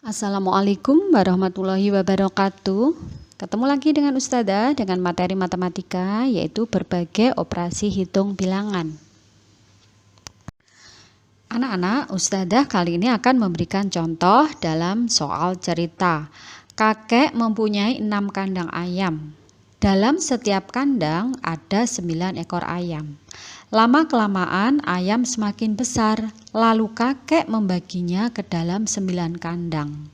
Assalamualaikum warahmatullahi wabarakatuh. Ketemu lagi dengan Ustazah dengan materi matematika, yaitu berbagai operasi hitung bilangan. Anak-anak, Ustazah kali ini akan memberikan contoh dalam soal cerita. Kakek mempunyai 6 kandang ayam. Dalam setiap kandang ada 9 ekor ayam. Lama-kelamaan ayam semakin besar, lalu kakek membaginya ke dalam 9 kandang.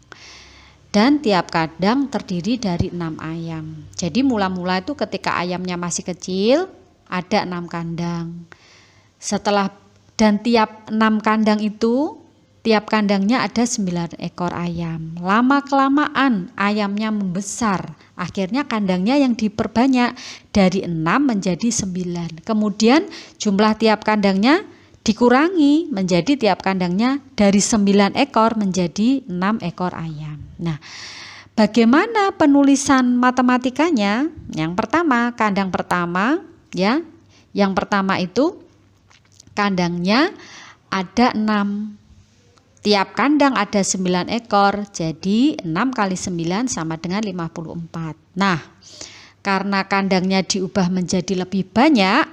Dan tiap kandang terdiri dari 6 ayam. Jadi mula-mula itu ketika ayamnya masih kecil, ada 6 kandang. Dan tiap 6 kandang itu, tiap kandangnya ada 9 ekor ayam. Lama-kelamaan ayamnya membesar. Akhirnya kandangnya yang diperbanyak dari 6 menjadi 9. Kemudian jumlah tiap kandangnya dikurangi menjadi tiap kandangnya dari 9 ekor menjadi 6 ekor ayam. Nah, bagaimana penulisan matematikanya? Yang pertama, kandang pertama ya. Yang pertama itu kandangnya ada 6. Tiap kandang ada 9 ekor, jadi 6 kali 9 sama dengan 54. Nah, karena kandangnya diubah menjadi lebih banyak,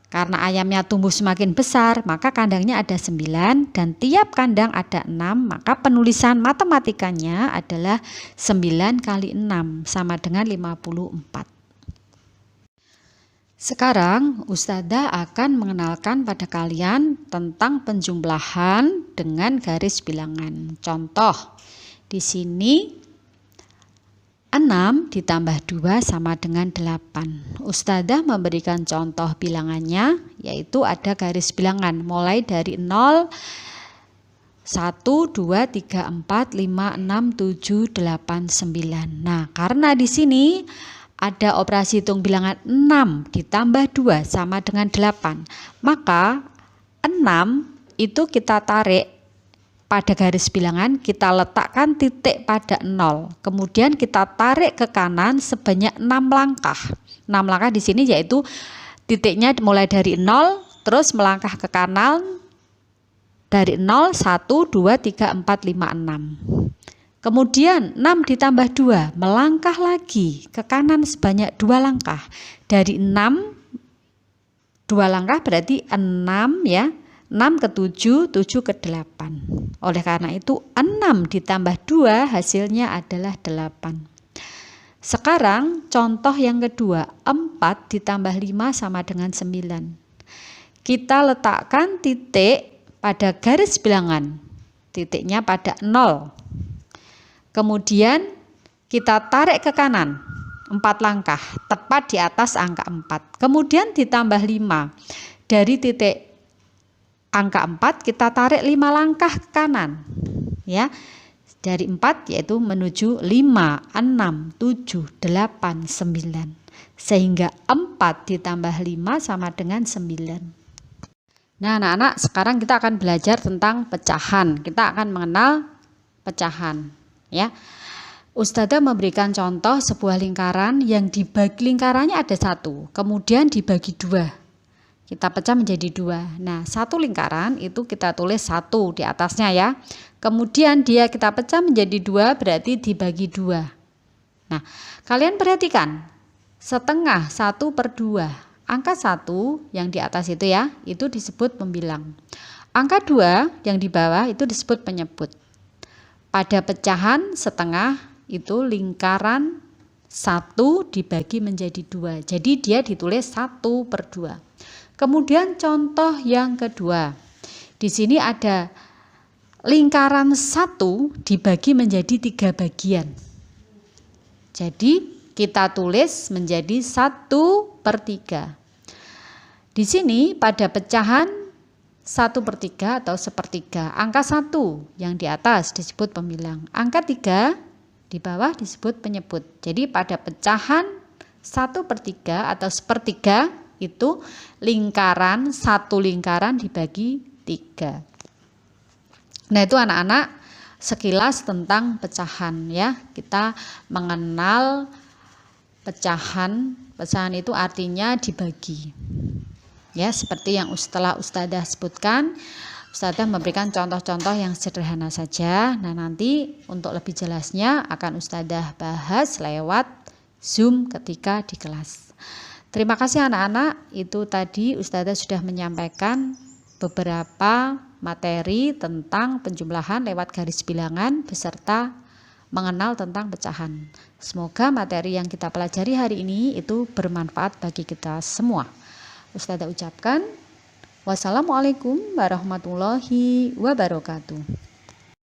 karena ayamnya tumbuh semakin besar, maka kandangnya ada 9 dan tiap kandang ada 6, maka penulisan matematikanya adalah 9 kali 6 sama dengan 54. Sekarang Ustazah akan mengenalkan pada kalian tentang penjumlahan dengan garis bilangan. Contoh, di sini 6 ditambah 2 sama dengan 8. Ustazah memberikan contoh bilangannya, yaitu ada garis bilangan mulai dari 0, 1, 2, 3, 4, 5, 6, 7, 8, 9. Nah, karena di sini ada operasi hitung bilangan 6 ditambah 2 sama dengan 8. Maka 6 itu kita tarik pada garis bilangan, kita letakkan titik pada 0. Kemudian kita tarik ke kanan sebanyak 6 langkah. 6 langkah di sini yaitu titiknya mulai dari 0 terus melangkah ke kanan dari 0, 1, 2, 3, 4, 5, 6. Kemudian 6 ditambah 2, melangkah lagi ke kanan sebanyak 2 langkah. Dari 6, 2 langkah berarti 6 ya. 6 ke 7, 7 ke 8. Oleh karena itu 6 ditambah 2 hasilnya adalah 8. Sekarang contoh yang kedua, 4 ditambah 5 sama dengan 9. Kita letakkan titik pada garis bilangan. Titiknya pada 0. Kemudian kita tarik ke kanan 4 langkah tepat di atas angka 4. Kemudian ditambah 5. Dari titik angka 4 kita tarik 5 langkah ke kanan. Ya. Dari 4 yaitu menuju 5, 6, 7, 8, 9. Sehingga 4 ditambah 5 sama dengan 9. Nah, anak-anak, sekarang kita akan belajar tentang pecahan. Kita akan mengenal pecahan. Ya, Ustazah memberikan contoh sebuah lingkaran yang dibagi lingkarannya ada 1, kemudian dibagi 2. Kita pecah menjadi 2. Nah, satu lingkaran itu kita tulis 1 di atasnya ya. Kemudian dia kita pecah menjadi 2 berarti dibagi 2. Nah, kalian perhatikan setengah 1/2. Angka 1 yang di atas itu ya, itu disebut pembilang. Angka 2 yang di bawah itu disebut penyebut. Pada pecahan setengah itu lingkaran 1 dibagi menjadi 2. Jadi dia ditulis 1/2. Kemudian contoh yang kedua. Di sini ada lingkaran 1 dibagi menjadi 3 bagian. Jadi kita tulis menjadi 1/3. Di sini pada pecahan 1/3 atau 1/3. Angka 1 yang di atas disebut pembilang. Angka 3 di bawah disebut penyebut. Jadi pada pecahan 1/3 atau 1/3 itu lingkaran, satu lingkaran dibagi 3. Nah, itu anak-anak sekilas tentang pecahan ya. Kita mengenal pecahan. Pecahan itu artinya dibagi. Ya, seperti yang setelah Ustazah sebutkan, Ustazah memberikan contoh-contoh yang sederhana saja. Nah, nanti untuk lebih jelasnya akan Ustazah bahas lewat Zoom ketika di kelas. Terima kasih anak-anak. Itu tadi Ustazah sudah menyampaikan beberapa materi tentang penjumlahan lewat garis bilangan beserta mengenal tentang pecahan. Semoga materi yang kita pelajari hari ini itu bermanfaat bagi kita semua. Ustazah ucapkan wassalamualaikum warahmatullahi wabarakatuh.